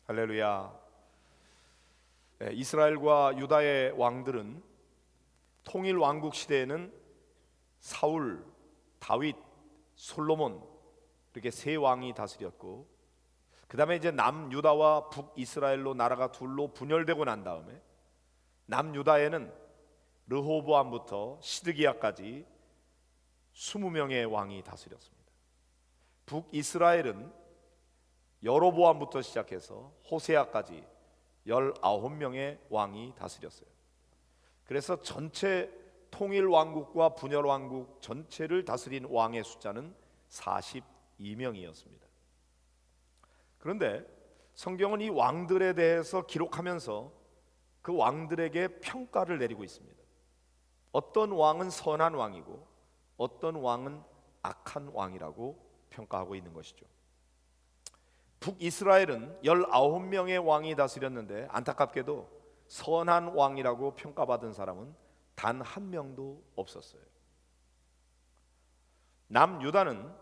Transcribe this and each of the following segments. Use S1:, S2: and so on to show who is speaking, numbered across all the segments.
S1: 할렐루야. 이스라엘과 유다의 왕들은 통일 왕국 시대에는 사울, 다윗, 솔로몬 이렇게 세 왕이 다스렸고, 그 다음에 이제 남유다와 북이스라엘로 나라가 둘로 분열되고 난 다음에 남유다에는 르호보암부터 시드기야까지 20명의 왕이 다스렸습니다. 북이스라엘은 여로보암부터 시작해서 호세아까지 19명의 왕이 다스렸어요. 그래서 전체 통일왕국과 분열왕국 전체를 다스린 왕의 숫자는 42명이었습니다. 그런데 성경은 이 왕들에 대해서 기록하면서 그 왕들에게 평가를 내리고 있습니다. 어떤 왕은 선한 왕이고 어떤 왕은 악한 왕이라고 평가하고 있는 것이죠. 북이스라엘은 19명의 왕이 다스렸는데 안타깝게도 선한 왕이라고 평가받은 사람은 단 한 명도 없었어요. 남유다는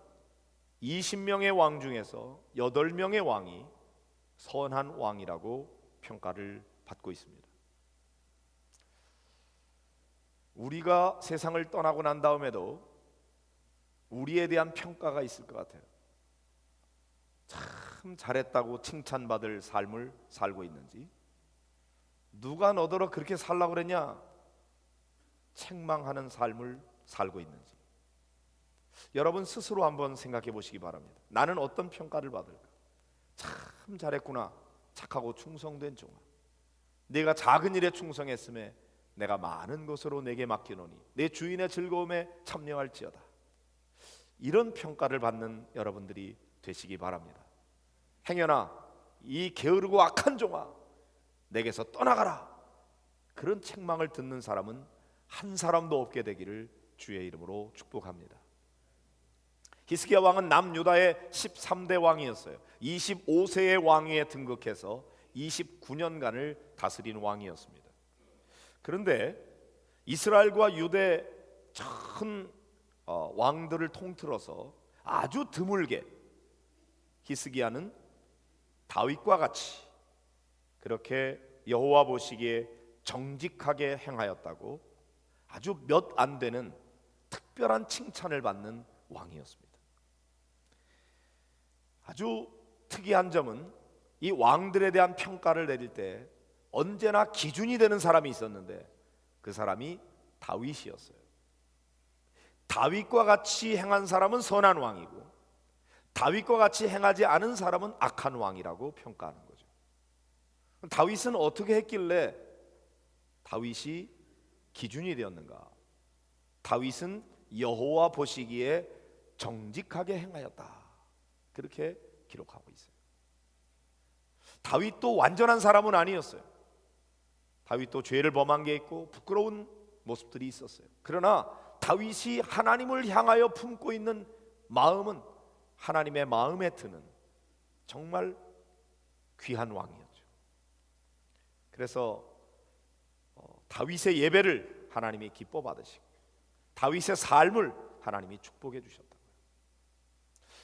S1: 20명의 왕 중에서 8명의 왕이 선한 왕이라고 평가를 받고 있습니다. 우리가 세상을 떠나고 난 다음에도 우리에 대한 평가가 있을 것 같아요. 참 잘했다고 칭찬받을 삶을 살고 있는지, 누가 너더러 그렇게 살라고 그랬냐 책망하는 삶을 살고 있는지, 여러분 스스로 한번 생각해 보시기 바랍니다. 나는 어떤 평가를 받을까? 참 잘했구나, 착하고 충성된 종아, 내가 작은 일에 충성했음에 내가 많은 것으로 내게 맡기노니 내 주인의 즐거움에 참여할지어다. 이런 평가를 받는 여러분들이 되시기 바랍니다. 행여나 이 게으르고 악한 종아 내게서 떠나가라, 그런 책망을 듣는 사람은 한 사람도 없게 되기를 주의 이름으로 축복합니다. 히스기야 왕은 남유다의 13대 왕이었어요. 25세의 왕위에 등극해서 29년간을 다스린 왕이었습니다. 그런데 이스라엘과 유대 전 왕들을 통틀어서 아주 드물게 히스기야는 다윗과 같이 그렇게 여호와 보시기에 정직하게 행하였다고 아주 몇 안 되는 특별한 칭찬을 받는 왕이었습니다. 아주 특이한 점은 이 왕들에 대한 평가를 내릴 때 언제나 기준이 되는 사람이 있었는데 그 사람이 다윗이었어요. 다윗과 같이 행한 사람은 선한 왕이고 다윗과 같이 행하지 않은 사람은 악한 왕이라고 평가하는 거죠. 다윗은 어떻게 했길래 다윗이 기준이 되었는가? 다윗은 여호와 보시기에 정직하게 행하였다, 그렇게 기록하고 있어요. 다윗도 완전한 사람은 아니었어요. 다윗도 죄를 범한 게 있고 부끄러운 모습들이 있었어요. 그러나 다윗이 하나님을 향하여 품고 있는 마음은 하나님의 마음에 드는 정말 귀한 왕이었죠. 그래서 다윗의 예배를 하나님이 기뻐 받으시고 다윗의 삶을 하나님이 축복해 주셨다고요.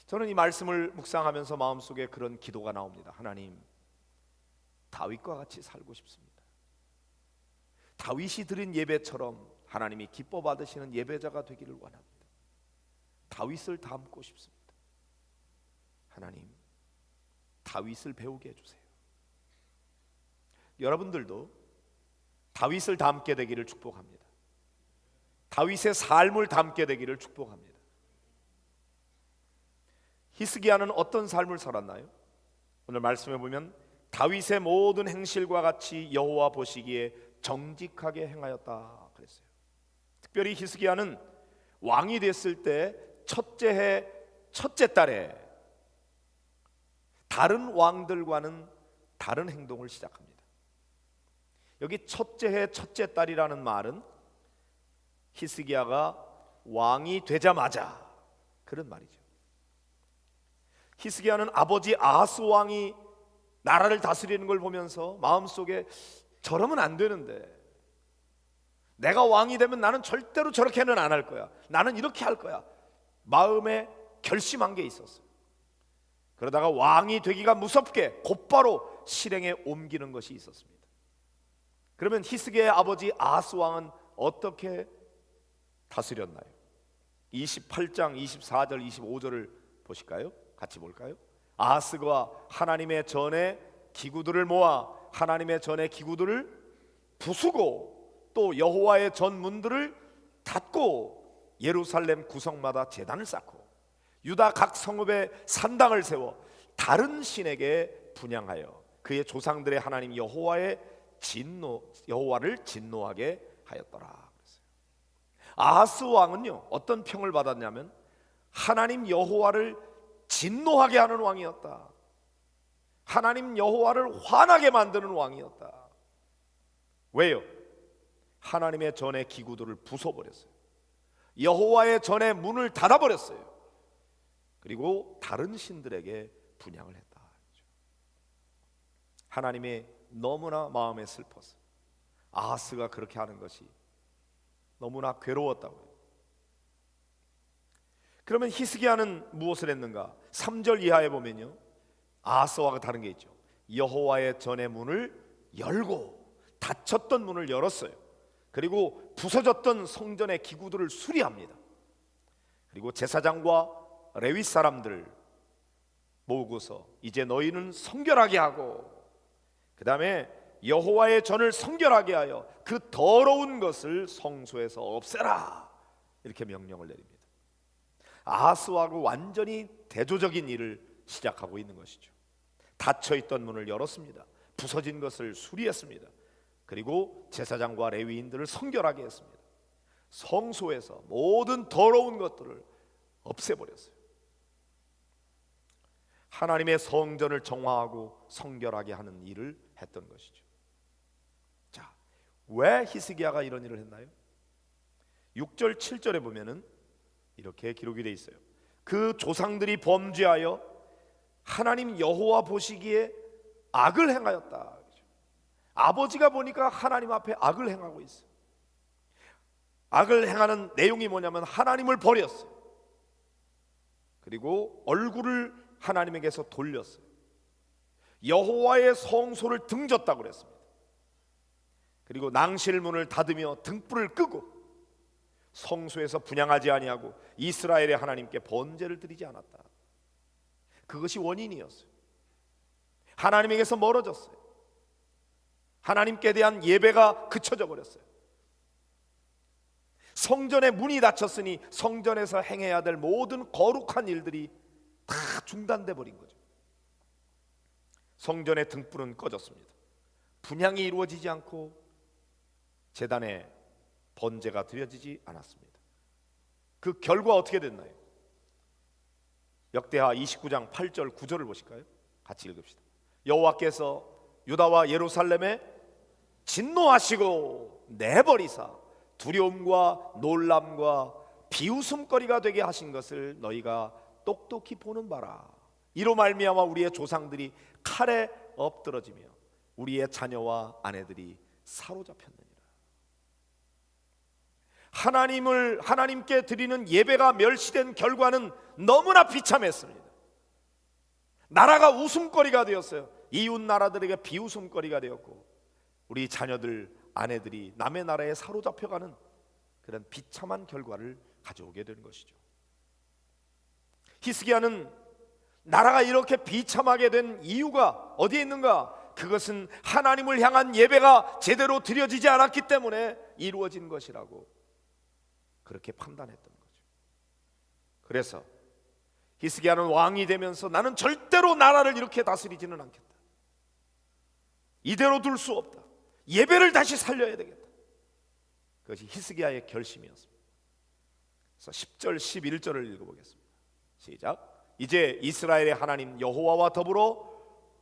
S1: 저는 이 말씀을 묵상하면서 마음속에 그런 기도가 나옵니다. 하나님, 다윗과 같이 살고 싶습니다. 다윗이 드린 예배처럼 하나님이 기뻐 받으시는 예배자가 되기를 원합니다. 다윗을 닮고 싶습니다. 하나님, 다윗을 배우게 해주세요. 여러분들도 다윗을 닮게 되기를 축복합니다. 다윗의 삶을 닮게 되기를 축복합니다. 히스기야는 어떤 삶을 살았나요? 오늘 말씀해 보면 다윗의 모든 행실과 같이 여호와 보시기에 정직하게 행하였다 그랬어요. 특별히 히스기야는 왕이 됐을 때 첫째 해 첫째 달에 다른 왕들과는 다른 행동을 시작합니다. 여기 첫째 해 첫째 달이라는 말은 히스기야가 왕이 되자마자 그런 말이죠. 히스기야는 아버지 아하스 왕이 나라를 다스리는 걸 보면서 마음속에 저러면 안 되는데, 내가 왕이 되면 나는 절대로 저렇게는 안 할 거야, 나는 이렇게 할 거야, 마음에 결심한 게 있었어요. 그러다가 왕이 되기가 무섭게 곧바로 실행에 옮기는 것이 있었습니다. 그러면 히스기야의 아버지 아하스 왕은 어떻게 다스렸나요? 28장 24절 25절을 보실까요? 같이 볼까요? 아하스가 하나님의 전에 기구들을 모아 하나님의 전에 기구들을 부수고 또 여호와의 전 문들을 닫고 예루살렘 구성마다 제단을 쌓고 유다 각 성읍에 산당을 세워 다른 신에게 분향하여 그의 조상들의 하나님 여호와를 진노하게 하였더라. 아하스 왕은요 어떤 평을 받았냐면 하나님 여호와를 진노하게 하는 왕이었다. 하나님 여호와를 화나게 만드는 왕이었다. 왜요? 하나님의 전의 기구들을 부숴버렸어요. 여호와의 전의 문을 닫아버렸어요. 그리고 다른 신들에게 분향을 했다. 하나님의 너무나 마음에 슬퍼서 아하스가 그렇게 하는 것이 너무나 괴로웠다고요. 그러면 히스기야는 무엇을 했는가? 3절 이하에 보면요 아하스와 다른 게 있죠. 여호와의 전의 문을 열고 닫혔던 문을 열었어요. 그리고 부서졌던 성전의 기구들을 수리합니다. 그리고 제사장과 레위 사람들 모으고서 이제 너희는 성결하게 하고 그 다음에 여호와의 전을 성결하게 하여 그 더러운 것을 성소에서 없애라 이렇게 명령을 내립니다. 아하스하고 완전히 대조적인 일을 시작하고 있는 것이죠. 닫혀있던 문을 열었습니다. 부서진 것을 수리했습니다. 그리고 제사장과 레위인들을 성결하게 했습니다. 성소에서 모든 더러운 것들을 없애버렸어요. 하나님의 성전을 정화하고 성결하게 하는 일을 했던 것이죠. 자, 왜 히스기야가 이런 일을 했나요? 6절 7절에 보면은 이렇게 기록이 되어 있어요. 그 조상들이 범죄하여 하나님 여호와 보시기에 악을 행하였다. 아버지가 보니까 하나님 앞에 악을 행하고 있어요. 악을 행하는 내용이 뭐냐면 하나님을 버렸어요. 그리고 얼굴을 하나님에게서 돌렸어요. 여호와의 성소를 등졌다고 그랬습니다. 그리고 낭실문을 닫으며 등불을 끄고 성소에서 분향하지 아니하고 이스라엘의 하나님께 번제를 드리지 않았다. 그것이 원인이었어요. 하나님에게서 멀어졌어요. 하나님께 대한 예배가 그쳐져 버렸어요. 성전의 문이 닫혔으니 성전에서 행해야 될 모든 거룩한 일들이 다 중단돼 버린 거죠. 성전의 등불은 꺼졌습니다. 분향이 이루어지지 않고 제단에 번제가 드려지지 않았습니다. 그 결과 어떻게 됐나요? 역대하 29장 8절 9절을 보실까요? 같이 읽읍시다. 여호와께서 유다와 예루살렘에 진노하시고 내버리사 두려움과 놀람과 비웃음거리가 되게 하신 것을 너희가 똑똑히 보는 바라. 이로 말미암아 우리의 조상들이 칼에 엎드러지며 우리의 자녀와 아내들이 사로잡혔느니라. 하나님께 드리는 예배가 멸시된 결과는 너무나 비참했습니다. 나라가 웃음거리가 되었어요. 이웃 나라들에게 비웃음거리가 되었고 우리 자녀들, 아내들이 남의 나라에 사로잡혀가는 그런 비참한 결과를 가져오게 되는 것이죠. 히스기야는 나라가 이렇게 비참하게 된 이유가 어디에 있는가? 그것은 하나님을 향한 예배가 제대로 드려지지 않았기 때문에 이루어진 것이라고 그렇게 판단했던 거죠. 그래서 히스기야는 왕이 되면서 나는 절대로 나라를 이렇게 다스리지는 않겠다. 이대로 둘 수 없다. 예배를 다시 살려야 되겠다. 그것이 히스기야의 결심이었습니다. 그래서 10절 11절을 읽어보겠습니다. 시작. 이제 이스라엘의 하나님 여호와와 더불어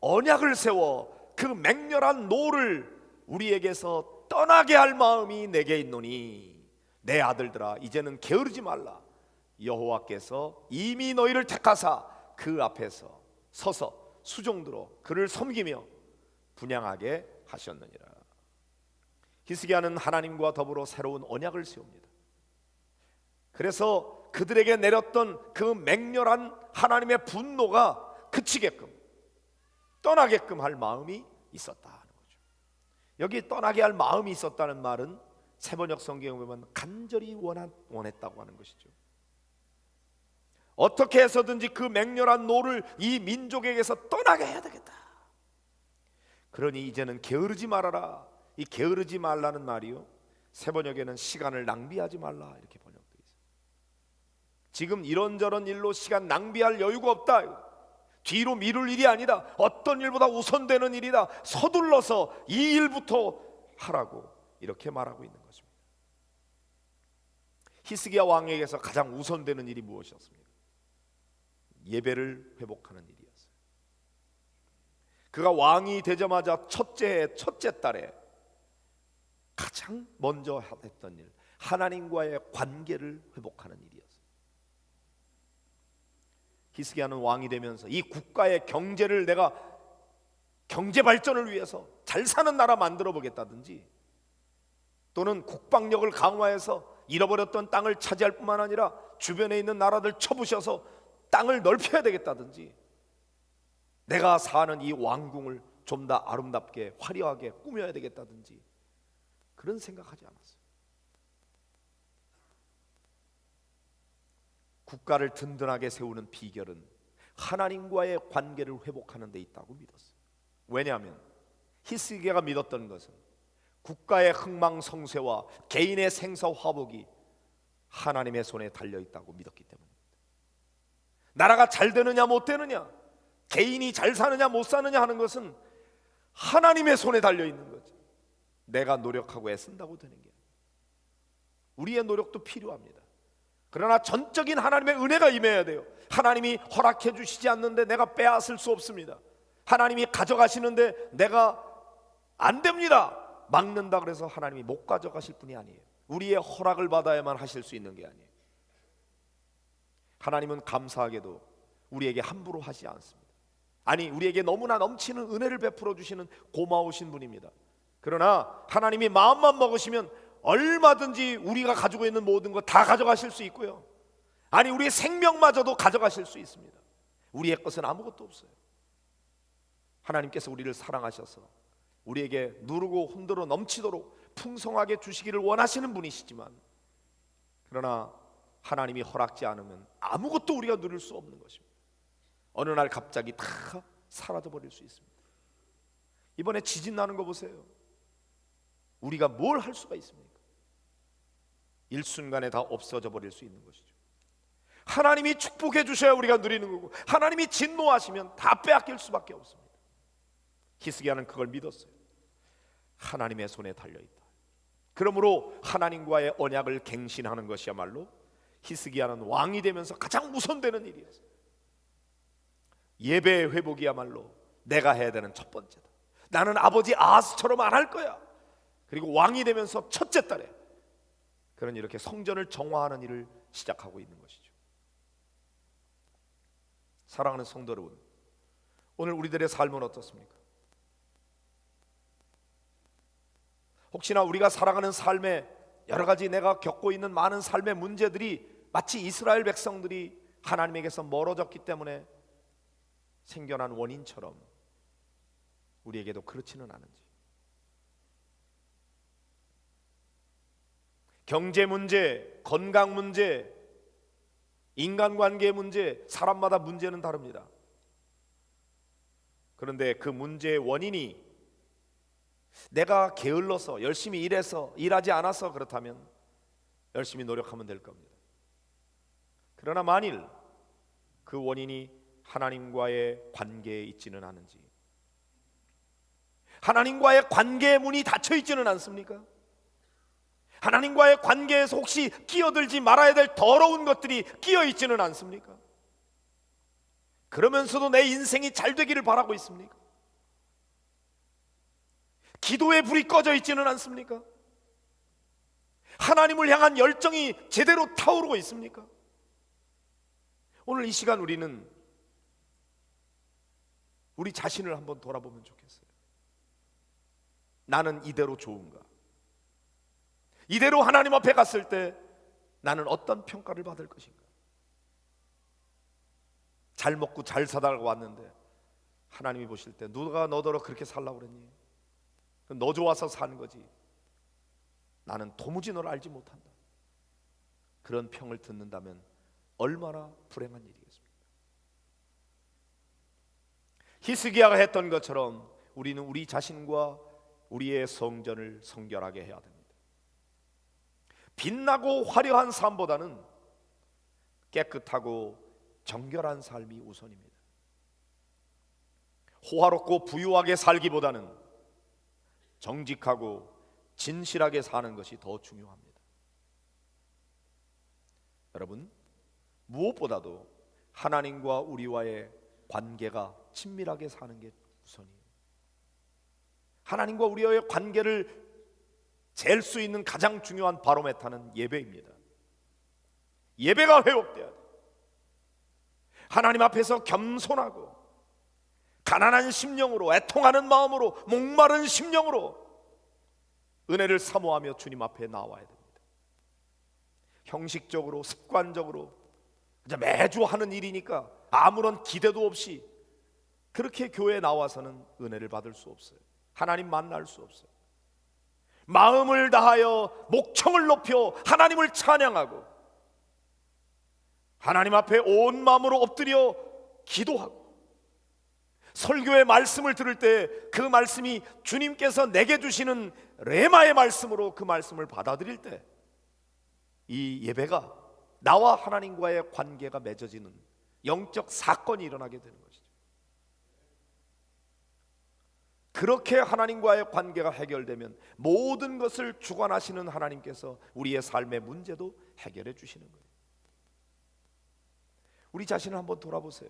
S1: 언약을 세워 그 맹렬한 노를 우리에게서 떠나게 할 마음이 내게 있노니 내 아들들아 이제는 게으르지 말라. 여호와께서 이미 너희를 택하사 그 앞에서 서서 수종들어 그를 섬기며 분향하게 하셨느니라. 히스기야는 하나님과 더불어 새로운 언약을 세웁니다. 그래서 그들에게 내렸던 그 맹렬한 하나님의 분노가 그치게끔 떠나게끔 할 마음이 있었다는 거죠. 여기 떠나게 할 마음이 있었다는 말은 세번역 성경에 보면 간절히 원했다고 하는 것이죠. 어떻게 해서든지 그 맹렬한 노를 이 민족에게서 떠나게 해야 되겠다. 그러니 이제는 게으르지 말아라. 이 게으르지 말라는 말이요, 세번역에는 시간을 낭비하지 말라 이렇게 번역되어 있어요. 지금 이런저런 일로 시간 낭비할 여유가 없다. 뒤로 미룰 일이 아니다. 어떤 일보다 우선되는 일이다. 서둘러서 이 일부터 하라고 이렇게 말하고 있는 것입니다. 히스기야 왕에게서 가장 우선되는 일이 무엇이었습니까? 예배를 회복하는 일이었어요. 그가 왕이 되자마자 첫째 달에 가장 먼저 했던 일, 하나님과의 관계를 회복하는 일이었어요. 히스기야는 왕이 되면서 이 국가의 경제를 내가 경제 발전을 위해서 잘 사는 나라 만들어 보겠다든지, 또는 국방력을 강화해서 잃어버렸던 땅을 차지할 뿐만 아니라 주변에 있는 나라들 쳐부셔서 땅을 넓혀야 되겠다든지, 내가 사는 이 왕궁을 좀 더 아름답게 화려하게 꾸며야 되겠다든지 그런 생각하지 않았어요. 국가를 든든하게 세우는 비결은 하나님과의 관계를 회복하는 데 있다고 믿었어요. 왜냐하면 히스기야가 믿었던 것은 국가의 흥망성쇠와 개인의 생사화복이 하나님의 손에 달려있다고 믿었기 때문입니다. 나라가 잘 되느냐 못 되느냐, 개인이 잘 사느냐 못 사느냐 하는 것은 하나님의 손에 달려있는 거지, 내가 노력하고 애쓴다고 되는 게 아니에요. 우리의 노력도 필요합니다. 그러나 전적인 하나님의 은혜가 임해야 돼요. 하나님이 허락해 주시지 않는데 내가 빼앗을 수 없습니다. 하나님이 가져가시는데 내가 안 됩니다, 막는다 그래서 하나님이 못 가져가실 분이 아니에요. 우리의 허락을 받아야만 하실 수 있는 게 아니에요. 하나님은 감사하게도 우리에게 함부로 하지 않습니다. 아니, 우리에게 너무나 넘치는 은혜를 베풀어 주시는 고마우신 분입니다. 그러나 하나님이 마음만 먹으시면 얼마든지 우리가 가지고 있는 모든 것 다 가져가실 수 있고요, 아니 우리의 생명마저도 가져가실 수 있습니다. 우리의 것은 아무것도 없어요. 하나님께서 우리를 사랑하셔서 우리에게 누르고 흔들어 넘치도록 풍성하게 주시기를 원하시는 분이시지만, 그러나 하나님이 허락지 않으면 아무것도 우리가 누릴 수 없는 것입니다. 어느 날 갑자기 다 사라져 버릴 수 있습니다. 이번에 지진 나는 거 보세요. 우리가 뭘 할 수가 있습니까? 일순간에 다 없어져 버릴 수 있는 것이죠. 하나님이 축복해 주셔야 우리가 누리는 거고, 하나님이 진노하시면 다 빼앗길 수밖에 없습니다. 히스기야는 그걸 믿었어요. 하나님의 손에 달려있다. 그러므로 하나님과의 언약을 갱신하는 것이야말로 히스기야는 왕이 되면서 가장 우선되는 일이었어요. 예배의 회복이야말로 내가 해야 되는 첫 번째다. 나는 아버지 아하스처럼 안 할 거야. 그리고 왕이 되면서 첫째 달에 그런 이렇게 성전을 정화하는 일을 시작하고 있는 것이죠. 사랑하는 성도 여러분, 오늘 우리들의 삶은 어떻습니까? 혹시나 우리가 살아가는 삶에 여러 가지 내가 겪고 있는 많은 삶의 문제들이 마치 이스라엘 백성들이 하나님에게서 멀어졌기 때문에 생겨난 원인처럼 우리에게도 그렇지는 않은지, 경제 문제, 건강 문제, 인간관계 문제, 사람마다 문제는 다릅니다. 그런데 그 문제의 원인이 내가 게을러서 열심히 일하지 않아서 그렇다면 열심히 노력하면 될 겁니다. 그러나 만일 그 원인이 하나님과의 관계에 있지는 않은지, 하나님과의 관계의 문이 닫혀 있지는 않습니까? 하나님과의 관계에서 혹시 끼어들지 말아야 될 더러운 것들이 끼어 있지는 않습니까? 그러면서도 내 인생이 잘 되기를 바라고 있습니까? 기도의 불이 꺼져 있지는 않습니까? 하나님을 향한 열정이 제대로 타오르고 있습니까? 오늘 이 시간 우리는 우리 자신을 한번 돌아보면 좋겠어요. 나는 이대로 좋은가? 이대로 하나님 앞에 갔을 때 나는 어떤 평가를 받을 것인가? 잘 먹고 잘 살다가 왔는데 하나님이 보실 때 누가 너더러 그렇게 살라고 그랬니? 너 좋아서 사는 거지. 나는 도무지 너를 알지 못한다. 그런 평을 듣는다면 얼마나 불행한 일이겠습니까? 히스기야가 했던 것처럼 우리는 우리 자신과 우리의 성전을 성결하게 해야 됩니다. 빛나고 화려한 삶보다는 깨끗하고 정결한 삶이 우선입니다. 호화롭고 부유하게 살기보다는 정직하고 진실하게 사는 것이 더 중요합니다. 여러분, 무엇보다도 하나님과 우리와의 관계가 친밀하게 사는 게 우선이에요. 하나님과 우리와의 관계를 잴 수 있는 가장 중요한 바로메터는 예배입니다. 예배가 회복돼야 돼요. 하나님 앞에서 겸손하고 가난한 심령으로, 애통하는 마음으로, 목마른 심령으로 은혜를 사모하며 주님 앞에 나와야 됩니다. 형식적으로, 습관적으로 매주 하는 일이니까 아무런 기대도 없이 그렇게 교회에 나와서는 은혜를 받을 수 없어요. 하나님 만날 수 없어요. 마음을 다하여 목청을 높여 하나님을 찬양하고 하나님 앞에 온 마음으로 엎드려 기도하고 설교의 말씀을 들을 때 그 말씀이 주님께서 내게 주시는 레마의 말씀으로 그 말씀을 받아들일 때 이 예배가 나와 하나님과의 관계가 맺어지는 영적 사건이 일어나게 되는 것이죠. 그렇게 하나님과의 관계가 해결되면 모든 것을 주관하시는 하나님께서 우리의 삶의 문제도 해결해 주시는 거예요. 우리 자신을 한번 돌아보세요.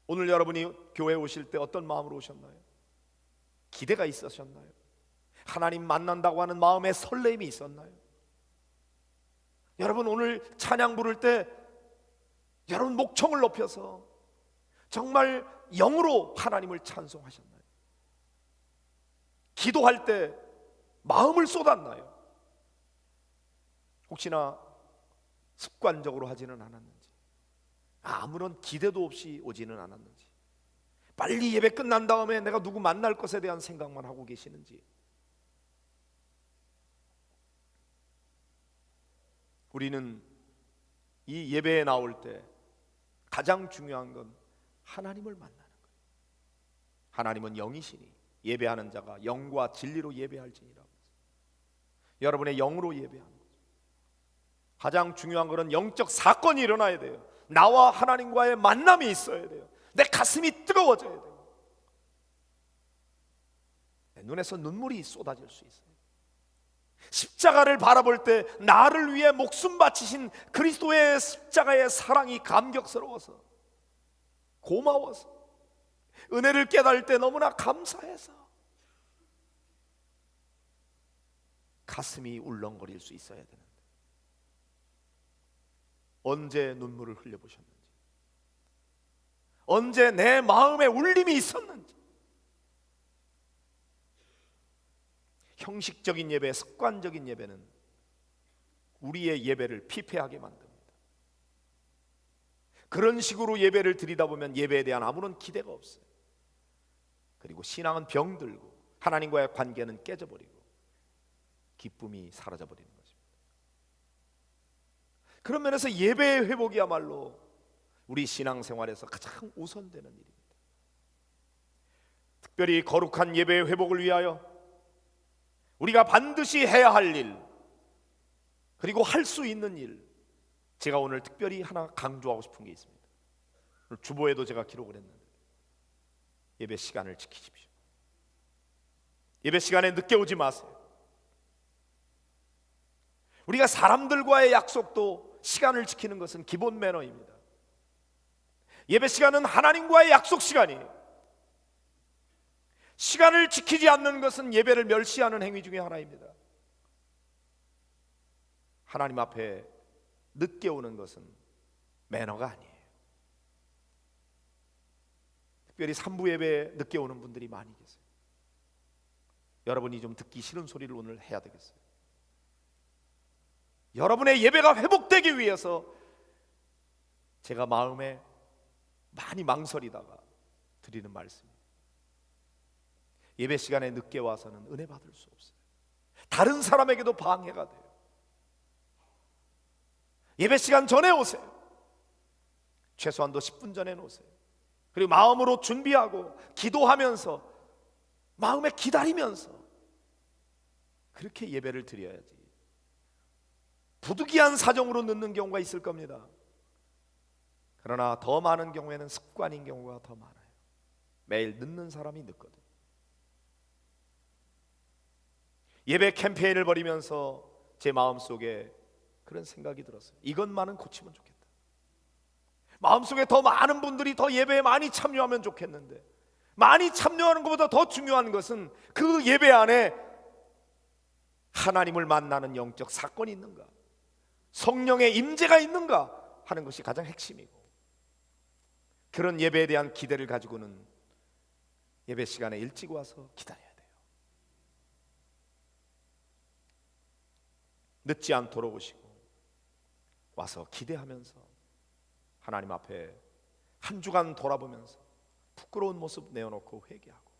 S1: 오늘 여러분이 교회에 오실 때 어떤 마음으로 오셨나요? 기대가 있으셨나요? 하나님 만난다고 하는 마음의 설렘이 있었나요? 여러분 오늘 찬양 부를 때 여러분 목청을 높여서 정말 영으로 하나님을 찬송하셨나요? 기도할 때 마음을 쏟았나요? 혹시나 습관적으로 하지는 않았는지, 아무런 기대도 없이 오지는 않았는지, 빨리 예배 끝난 다음에 내가 누구 만날 것에 대한 생각만 하고 계시는지. 우리는 이 예배에 나올 때 가장 중요한 건 하나님을 만나는 거예요. 하나님은 영이시니 예배하는 자가 영과 진리로 예배할지니라고. 여러분의 영으로 예배하는 거죠. 가장 중요한 것은 영적 사건이 일어나야 돼요. 나와 하나님과의 만남이 있어야 돼요. 내 가슴이 뜨거워져야 돼요. 내 눈에서 눈물이 쏟아질 수 있어요. 십자가를 바라볼 때 나를 위해 목숨 바치신 그리스도의 십자가의 사랑이 감격스러워서, 고마워서, 은혜를 깨달을 때 너무나 감사해서 가슴이 울렁거릴 수 있어야 되는데 언제 눈물을 흘려보셨는지, 언제 내 마음에 울림이 있었는지. 형식적인 예배, 습관적인 예배는 우리의 예배를 피폐하게 만듭니다. 그런 식으로 예배를 드리다 보면 예배에 대한 아무런 기대가 없어요. 그리고 신앙은 병들고 하나님과의 관계는 깨져버리고 기쁨이 사라져버리는 것입니다. 그런 면에서 예배의 회복이야말로 우리 신앙생활에서 가장 우선되는 일입니다. 특별히 거룩한 예배의 회복을 위하여 우리가 반드시 해야 할 일, 그리고 할 수 있는 일, 제가 오늘 특별히 하나 강조하고 싶은 게 있습니다. 오늘 주보에도 제가 기록을 했는데, 예배 시간을 지키십시오. 예배 시간에 늦게 오지 마세요. 우리가 사람들과의 약속도 시간을 지키는 것은 기본 매너입니다. 예배 시간은 하나님과의 약속 시간이에요. 시간을 지키지 않는 것은 예배를 멸시하는 행위 중에 하나입니다. 하나님 앞에 늦게 오는 것은 매너가 아니에요. 특별히 3부 예배에 늦게 오는 분들이 많이 계세요. 여러분이 좀 듣기 싫은 소리를 오늘 해야 되겠어요. 여러분의 예배가 회복되기 위해서 제가 마음에 많이 망설이다가 드리는 말씀입니다. 예배 시간에 늦게 와서는 은혜 받을 수 없어요. 다른 사람에게도 방해가 돼요. 예배 시간 전에 오세요. 최소한도 10분 전에 오세요. 그리고 마음으로 준비하고 기도하면서 마음에 기다리면서 그렇게 예배를 드려야지. 부득이한 사정으로 늦는 경우가 있을 겁니다. 그러나 더 많은 경우에는 습관인 경우가 더 많아요. 매일 늦는 사람이 늦거든. 예배 캠페인을 벌이면서 제 마음속에 그런 생각이 들었어요. 이것만은 고치면 좋겠다. 마음속에 더 많은 분들이 더 예배에 많이 참여하면 좋겠는데, 많이 참여하는 것보다 더 중요한 것은 그 예배 안에 하나님을 만나는 영적 사건이 있는가, 성령의 임재가 있는가 하는 것이 가장 핵심이고, 그런 예배에 대한 기대를 가지고는 예배 시간에 일찍 와서 기다려야 돼요. 늦지 않도록 오시고 와서 기대하면서 하나님 앞에 한 주간 돌아보면서 부끄러운 모습 내어놓고 회개하고,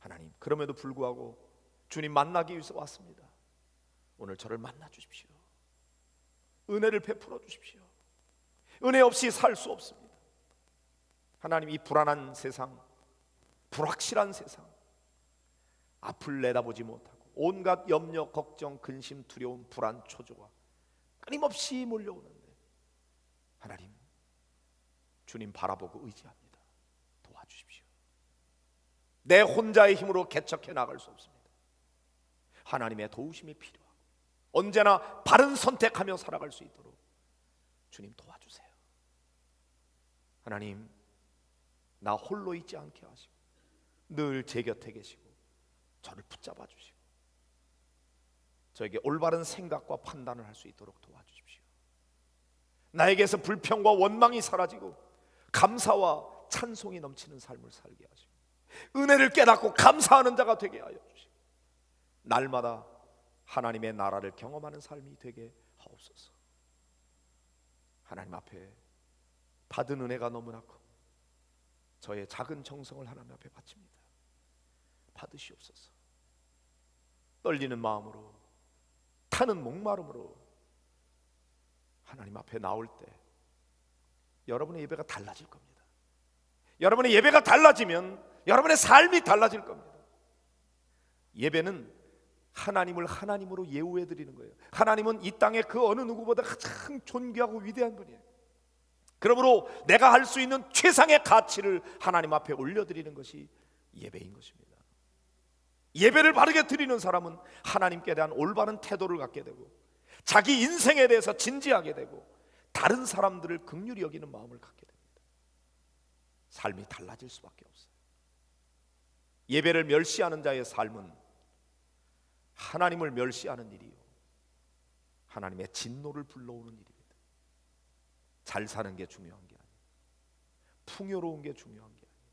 S1: 하나님, 그럼에도 불구하고 주님 만나기 위해서 왔습니다. 오늘 저를 만나 주십시오. 은혜를 베풀어 주십시오. 은혜 없이 살 수 없습니다. 하나님, 이 불안한 세상, 불확실한 세상, 앞을 내다보지 못하고 온갖 염려, 걱정, 근심, 두려움, 불안, 초조가 끊임없이 몰려오는데, 하나님, 주님 바라보고 의지합니다. 도와주십시오. 내 혼자의 힘으로 개척해 나갈 수 없습니다. 하나님의 도우심이 필요하고 언제나 바른 선택하며 살아갈 수 있도록 주님 도와주세요. 하나님, 나 홀로 있지 않게 하시고 늘 제 곁에 계시고 저를 붙잡아 주시고 저에게 올바른 생각과 판단을 할 수 있도록 도와주십시오. 나에게서 불평과 원망이 사라지고 감사와 찬송이 넘치는 삶을 살게 하시고 은혜를 깨닫고 감사하는 자가 되게 하여 주시고 날마다 하나님의 나라를 경험하는 삶이 되게 하옵소서. 하나님 앞에 받은 은혜가 너무나 크고 저의 작은 정성을 하나님 앞에 바칩니다. 받으시옵소서. 떨리는 마음으로, 타는 목마름으로 하나님 앞에 나올 때 여러분의 예배가 달라질 겁니다. 여러분의 예배가 달라지면 여러분의 삶이 달라질 겁니다. 예배는 하나님을 하나님으로 예우해 드리는 거예요. 하나님은 이 땅의 그 어느 누구보다 가장 존귀하고 위대한 분이에요. 그러므로 내가 할 수 있는 최상의 가치를 하나님 앞에 올려드리는 것이 예배인 것입니다. 예배를 바르게 드리는 사람은 하나님께 대한 올바른 태도를 갖게 되고 자기 인생에 대해서 진지하게 되고 다른 사람들을 긍휼히 여기는 마음을 갖게 됩니다. 삶이 달라질 수밖에 없어요. 예배를 멸시하는 자의 삶은 하나님을 멸시하는 일이요, 하나님의 진노를 불러오는 일입니다. 잘 사는 게 중요한 게 아니에요. 풍요로운 게 중요한 게 아니에요.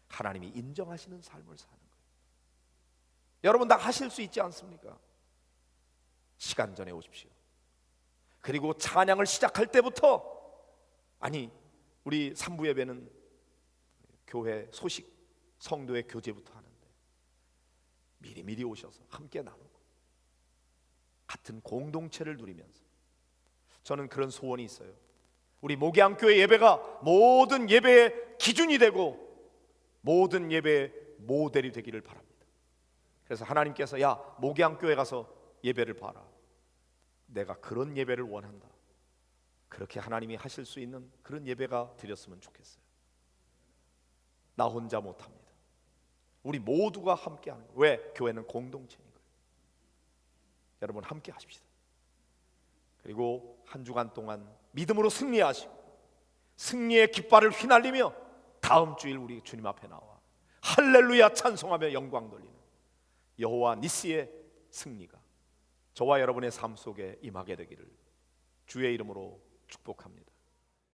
S1: 하나님이 인정하시는 삶을 사는 거예요. 여러분 다 하실 수 있지 않습니까? 시간 전에 오십시오. 그리고 찬양을 시작할 때부터, 아니 우리 3부 예배는 교회 소식 성도의 교제부터 하는데 미리 오셔서 함께 나누고 같은 공동체를 누리면서, 저는 그런 소원이 있어요. 우리 목양교회 예배가 모든 예배의 기준이 되고 모든 예배의 모델이 되기를 바랍니다. 그래서 하나님께서 야 목양교회 가서 예배를 봐라, 내가 그런 예배를 원한다, 그렇게 하나님이 하실 수 있는 그런 예배가 드렸으면 좋겠어요. 나 혼자 못합니다. 우리 모두가 함께 하는 거예요. 왜? 교회는 공동체인 거예요. 여러분 함께 하십시다. 그리고 한 주간 동안 믿음으로 승리하시고 승리의 깃발을 휘날리며 다음 주일 우리 주님 앞에 나와 할렐루야 찬송하며 영광 돌리는 여호와 니시의 승리가 저와 여러분의 삶 속에 임하게 되기를 주의 이름으로 축복합니다.